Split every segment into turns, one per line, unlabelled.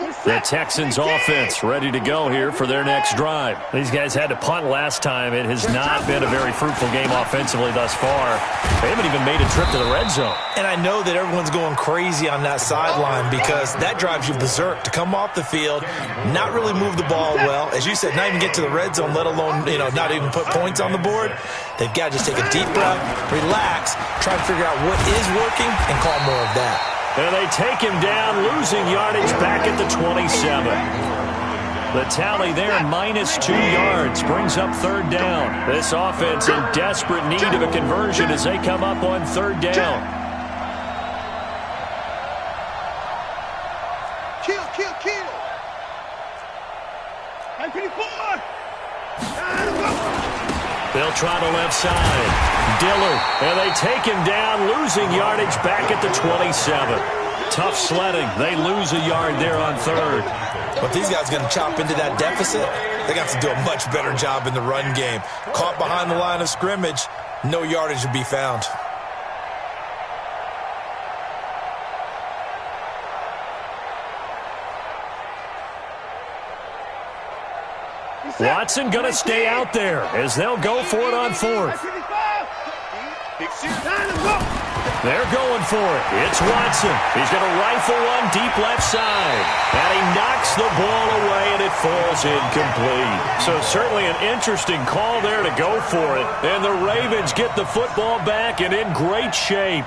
The Texans offense ready to go here for their next drive. These guys had to punt last time. It has not been a very fruitful game offensively thus far. They haven't even made a trip to the red zone.
And I know that everyone's going crazy on that sideline because that drives you berserk to come off the field, not really move the ball well. As you said, not even get to the red zone, let alone, not even put points on the board. They've got to just take a deep breath, relax, try to figure out what is working, and call more of that.
And they take him down, losing yardage back at the 27. The tally there, -2 yards, brings up third down. This offense in desperate need of a conversion as they come up on third down.
Kill.
They'll try the left side. Dillard, and they take him down, losing yardage back at the 27. Tough sledding. They lose a yard there on third.
But these guys are going to chop into that deficit. They got to do a much better job in the run game. Caught behind the line of scrimmage, no yardage to be found.
Watson going to stay out there as they'll go for it on fourth. They're going for it. It's Watson. He's going to rifle one deep left side. And he knocks the ball away, and it falls incomplete. So certainly an interesting call there to go for it. And the Ravens get the football back and in great shape.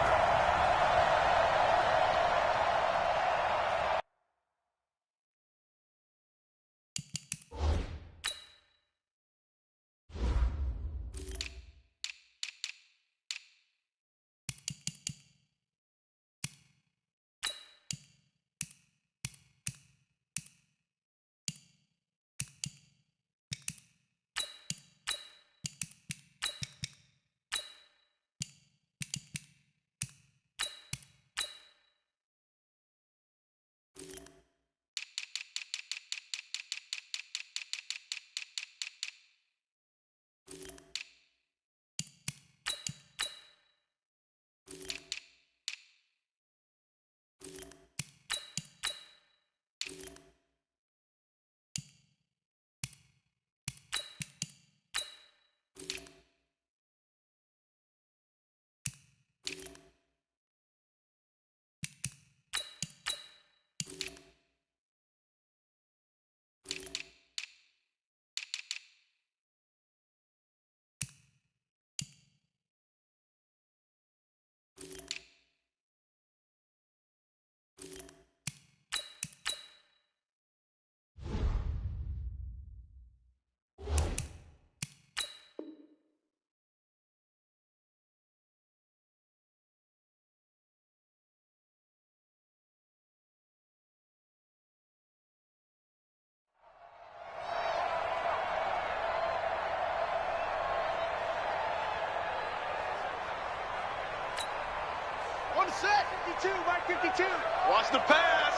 On the set, 52, right 52. Watch the pass.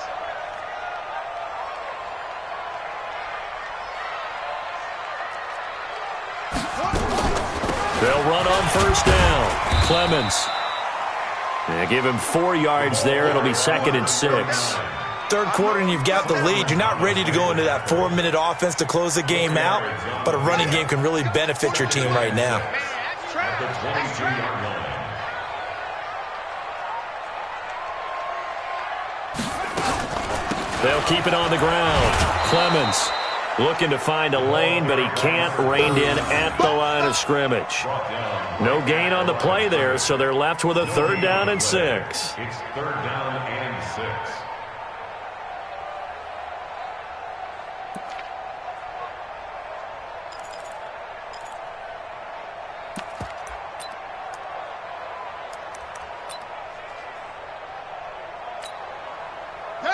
They'll run on first down. Clemens. They give him 4 yards there. It'll be 2nd and 6.
Third quarter and you've got the lead. You're not ready to go into that 4-minute offense to close the game out, but a running game can really benefit your team right now.
They'll keep it on the ground. Clemens looking to find a lane, but he can't. Reined in at the line of scrimmage. No gain on the play there, so they're left with a 3rd down and 6.
It's 3rd down and 6.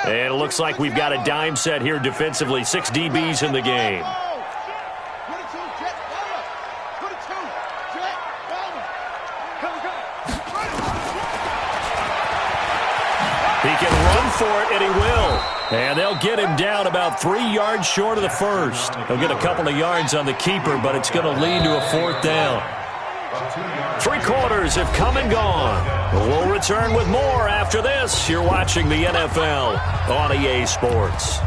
And it looks like we've got a dime set here defensively. 6 DBs in the game. He can run for it, and he will. And they'll get him down about 3 yards short of the first. He'll get a couple of yards on the keeper, but it's going to lead to a 4th down. Three quarters have come and gone. We'll return with more after this. You're watching the NFL on EA Sports.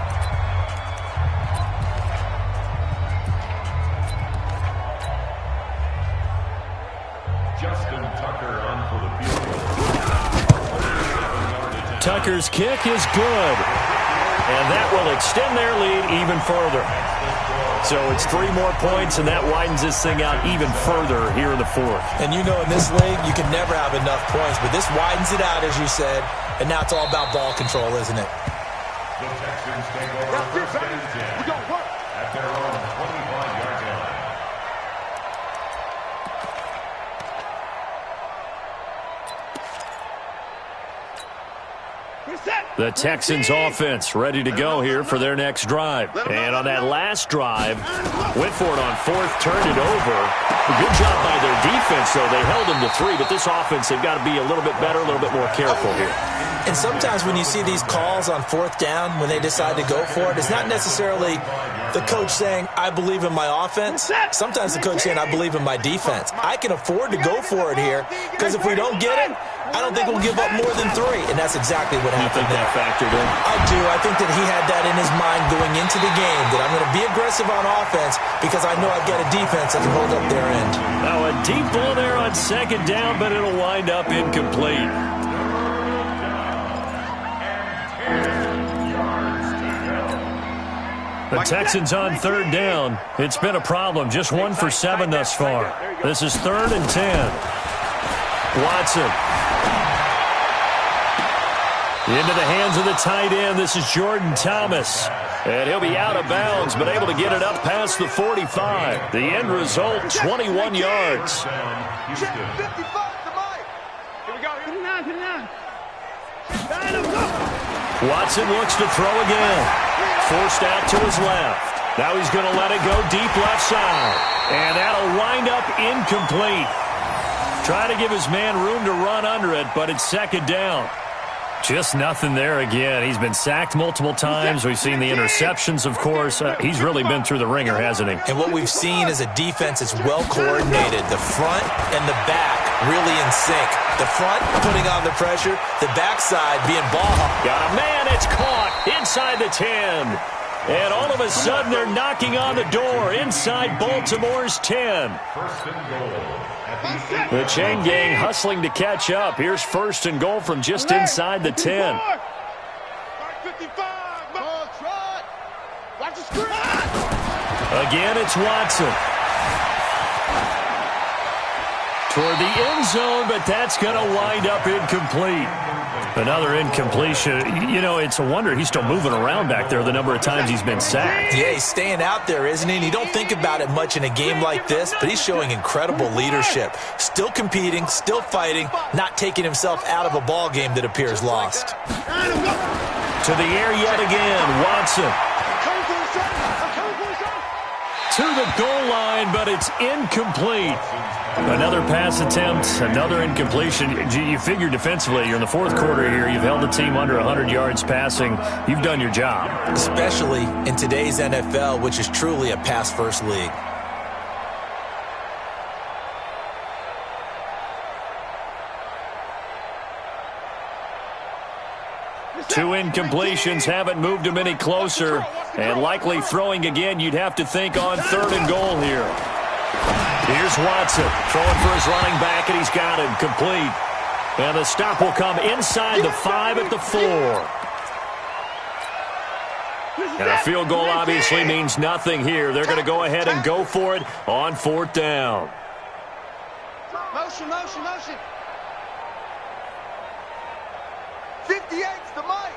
Tucker's kick is good, and that will extend their lead even further. So it's 3 more points, and that widens this thing out even further here in the fourth.
And you know, in this league, you can never have enough points, but this widens it out, as you said, and now it's all about ball control, isn't it?
The Texans take over first and 10 at their own 25-yard line.
The Texans offense ready to go here for their next drive. And on that last drive, went for it on fourth, turned it over. Good job by their defense, though. They held them to 3, but this offense, they've got to be a little bit better, a little bit more careful here.
And sometimes when you see these calls on fourth down, when they decide to go for it, it's not necessarily the coach saying, I believe in my offense. Sometimes the coach saying, I believe in my defense. I can afford to go for it here, because if we don't get it, I don't think we'll give up more than 3. And that's exactly what happened there.
Factored in?
I do. I think that he had that in his mind going into the game, that I'm going to be aggressive on offense because I know I've got a defense that can hold up their end.
Now a deep ball there on second down, but it'll wind up incomplete. The Texans on third down. It's been a problem. Just 1 for 7 thus far. This is 3rd and 10. Watson. Into the hands of the tight end. This is Jordan Thomas. And he'll be out of bounds, but able to get it up past the 45. The end result, 21 yards.
Here we go. Hit it down.
Watson looks to throw again. Forced out to his left. Now he's going to let it go deep left side. And that'll wind up incomplete. Trying to give his man room to run under it, but it's second down. Just nothing there again. He's been sacked multiple times. We've seen the interceptions, of course. He's really been through the ringer, hasn't he?
And what we've seen is a defense that's well coordinated. The front and the back really in sync. The front putting on the pressure, the backside being ball hawk.
Got a man, it's caught inside the 10. And all of a sudden they're knocking on the door inside Baltimore's 10.
First and goal.
The chain gang hustling to catch up. Here's 1st and goal from just inside the 10. Again, it's Watson. Toward the end zone, but that's going to wind up incomplete. Another incompletion. You know, it's a wonder he's still moving around back there the number of times he's been sacked.
Yeah, he's staying out there, isn't he? And you don't think about it much in a game like this, but he's showing incredible leadership. Still competing, still fighting, not taking himself out of a ball game that appears lost.
To the air yet again, Watson. To the goal line, but it's incomplete. Another pass attempt, another incompletion. You figure defensively, you're in the fourth quarter here. You've held the team under 100 yards passing. You've done your job.
Especially in today's NFL, which is truly a pass-first league.
Two incompletions haven't moved him any closer. And likely throwing again, you'd have to think on 3rd and goal here. Here's Watson throwing for his running back, and he's got it complete. And the stop will come inside the 5 at the 4. And a field goal obviously means nothing here. They're going to go ahead and go for it on 4th down.
Motion. 58's the mic.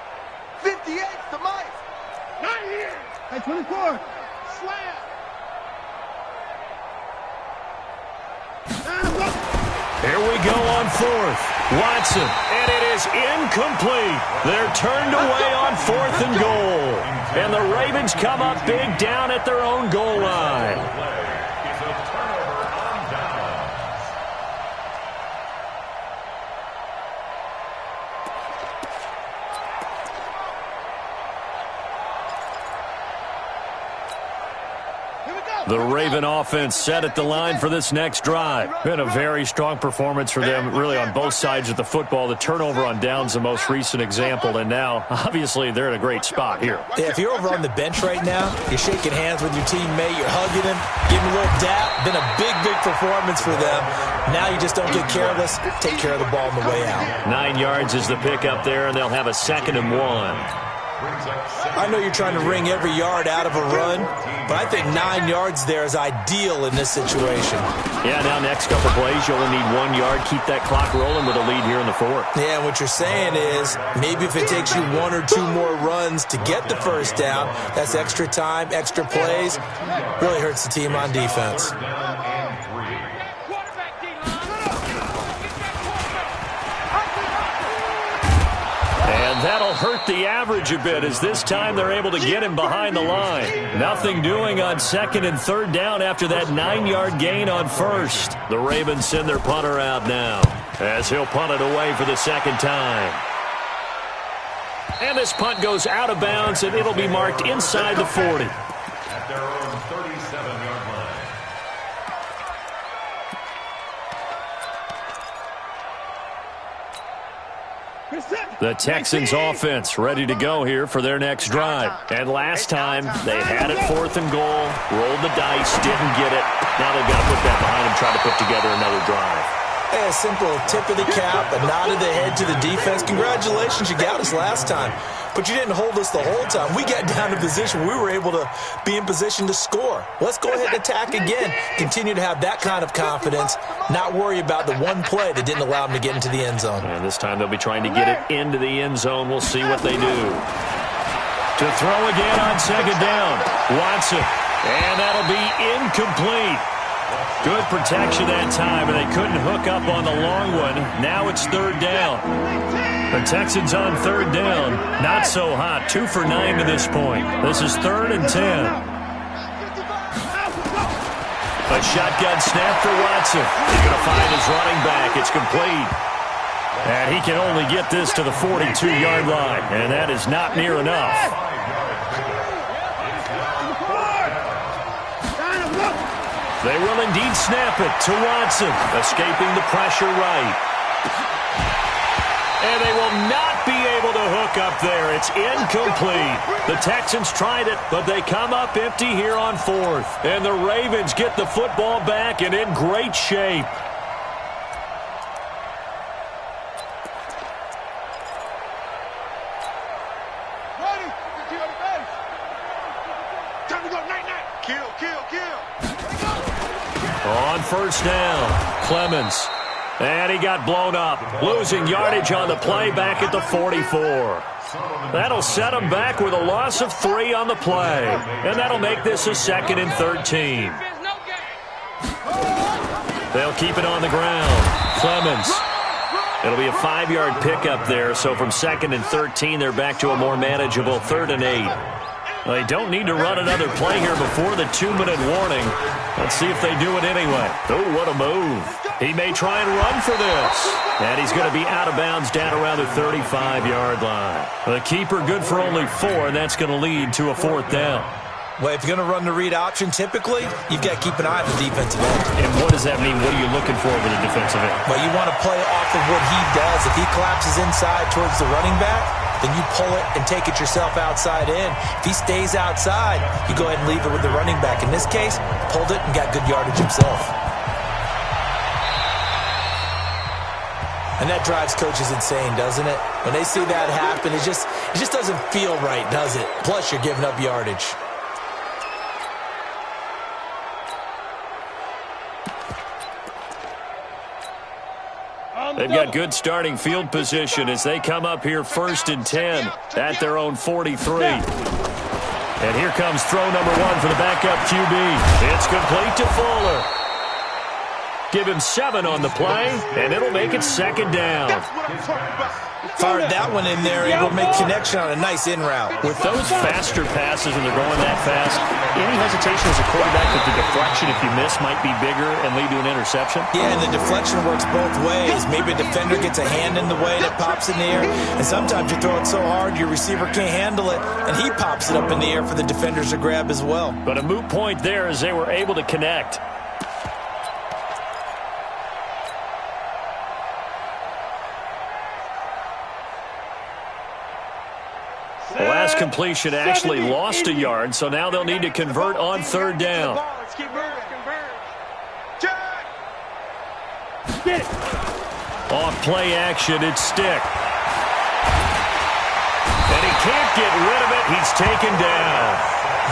58's the mic. Not here. Hey, 24. Slam.
Here we go on 4th. Watson, and it is incomplete. They're turned away on 4th and goal. And the Ravens come up big down at their own goal line.
Is a turnover on downs.
Here we go.
The Raven offense set at the line for this next drive. Been a very strong performance for them, really, on both sides of the football. The turnover on downs the most recent example, and now, obviously, they're in a great spot here.
Yeah, if you're over on the bench right now, you're shaking hands with your teammate, you're hugging him, giving a little dap. Been a big, big performance for them. Now you just don't get careless. Take care of the ball on the way out.
9 yards is the pick up there, and they'll have a 2nd and 1.
I know you're trying to wring every yard out of a run, but I think 9 yards there is ideal in this situation.
Yeah, now next couple plays, you only need 1 yard. Keep that clock rolling with a lead here in the 4th.
Yeah, what you're saying is maybe if it takes you 1 or 2 more runs to get the first down, that's extra time, extra plays. Really hurts the team on defense.
And that'll hurt the average a bit, as this time they're able to get him behind the line. Nothing doing on 2nd and 3rd down after that 9-yard gain on 1st. The Ravens send their punter out now, as he'll punt it away for the 2nd time. And this punt goes out of bounds, and it'll be marked inside the 40.
At their own 37-yard line.
The Texans offense ready to go here for their next drive. And last time, they had it 4th and goal, rolled the dice, didn't get it. Now they've got to put that behind them, try to put together another drive.
A simple tip of the cap, a nod of the head to the defense. Congratulations, you got us last time. But you didn't hold us the whole time. We got down to position. We were able to be in position to score. Let's go ahead and attack again. Continue to have that kind of confidence. Not worry about the one play that didn't allow them to get into the end zone.
And this time they'll be trying to get it into the end zone. We'll see what they do. To throw again on 2nd down. Watson. And that'll be incomplete. Good protection that time, and they couldn't hook up on the long one. Now it's 3rd down. The Texans on 3rd down. Not so hot. 2 for 9 to this point. This is 3rd and 10. A shotgun snap for Watson. He's going to find his running back. It's complete. And he can only get this to the 42-yard line, and that is not near enough. They will indeed snap it to Watson, escaping the pressure right. And they will not be able to hook up there. It's incomplete. The Texans tried it, but they come up empty here on 4th. And the Ravens get the football back and in great shape.
Ready? Time to go night-night. Kill, kill, kill.
On 1st down, Clemens. And he got blown up, losing yardage on the play back at the 44. That'll set him back with a loss of 3 on the play. And that'll make this a 2nd and 13. They'll keep it on the ground. Clemens. It'll be a 5-yard pickup there, so from 2nd and 13, they're back to a more manageable 3rd and 8. They don't need to run another play here before the 2-minute warning. Let's see if they do it anyway. Oh, what a move. He may try and run for this. And he's going to be out of bounds down around the 35-yard line. The keeper good for only 4, and that's going to lead to a 4th down.
Well, if you're going to run the read option, typically, you've got to keep an eye on the defensive end.
And what does that mean? What are you looking for with the defensive end?
Well, you want to play off of what he does. If he collapses inside towards the running back, then you pull it and take it yourself outside in. If he stays outside, you go ahead and leave it with the running back. In this case, pulled it and got good yardage himself. And that drives coaches insane, doesn't it? When they see that happen, it just doesn't feel right, does it? Plus, you're giving up yardage.
They've got good starting field position as they come up here 1st and 10 at their own 43. And here comes throw number 1 for the backup QB. It's complete to Fuller. Give him 7 on the play, and it'll make it 2nd down.
Fired that one in there, able to make connection on a nice in route.
With those faster passes and they're going that fast, any hesitation as a quarterback that the deflection, if you miss, might be bigger and lead to an interception?
Yeah, and the deflection works both ways. Maybe a defender gets a hand in the way that pops in the air, and sometimes you throw it so hard your receiver can't handle it, and he pops it up in the air for the defenders to grab as well.
But a moot point there as they were able to connect. The last completion actually lost a yard, so now they'll need to convert on third down. Off play action, it's Stick. And he can't get rid of it. He's taken down.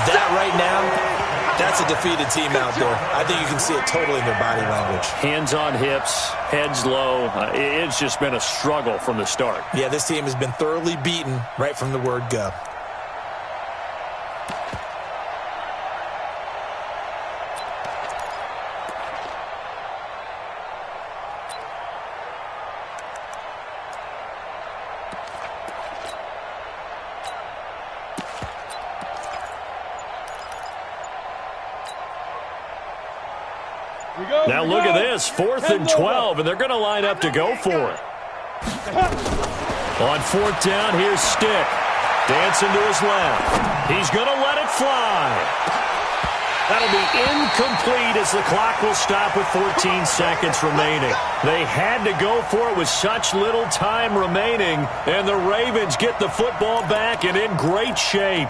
That right now, that's a defeated team out there. I think you can see it totally in their body language.
Hands on hips, heads low. It's just been a struggle from the start.
Yeah, this team has been thoroughly beaten right from the word go.
Now look at this, 4th and 12, and they're going to line up to go for it. On 4th down, here's Stick. Dancing to his left. He's going to let it fly. That'll be incomplete as the clock will stop with 14 seconds remaining. They had to go for it with such little time remaining, and the Ravens get the football back and in great shape.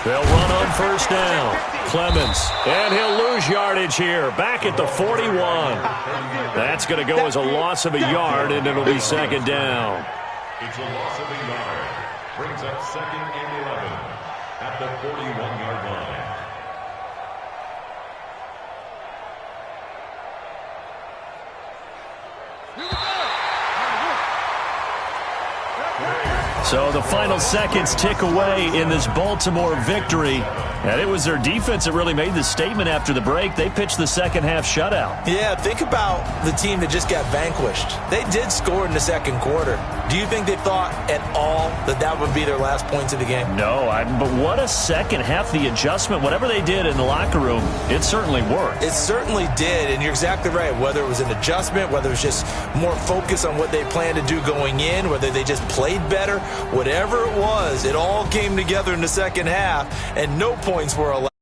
They'll run on first down. Clemens, and he'll lose yardage here. Back at the 41. That's going to go as a loss of a yard, and it'll be second down.
It's a loss of a yard. Brings up 2nd and 11 at the 41-yard line.
So the final seconds tick away in this Baltimore victory. And it was their defense that really made the statement after the break. They pitched the second half shutout.
Yeah, think about the team that just got vanquished. They did score in the second quarter. Do you think they thought at all that that would be their last points of the game?
No, but what a second half. The adjustment, whatever they did in the locker room, it certainly worked.
It certainly did, and you're exactly right. Whether it was an adjustment, whether it was just more focus on what they planned to do going in, whether they just played better, whatever it was, it all came together in the second half, and no points were allowed.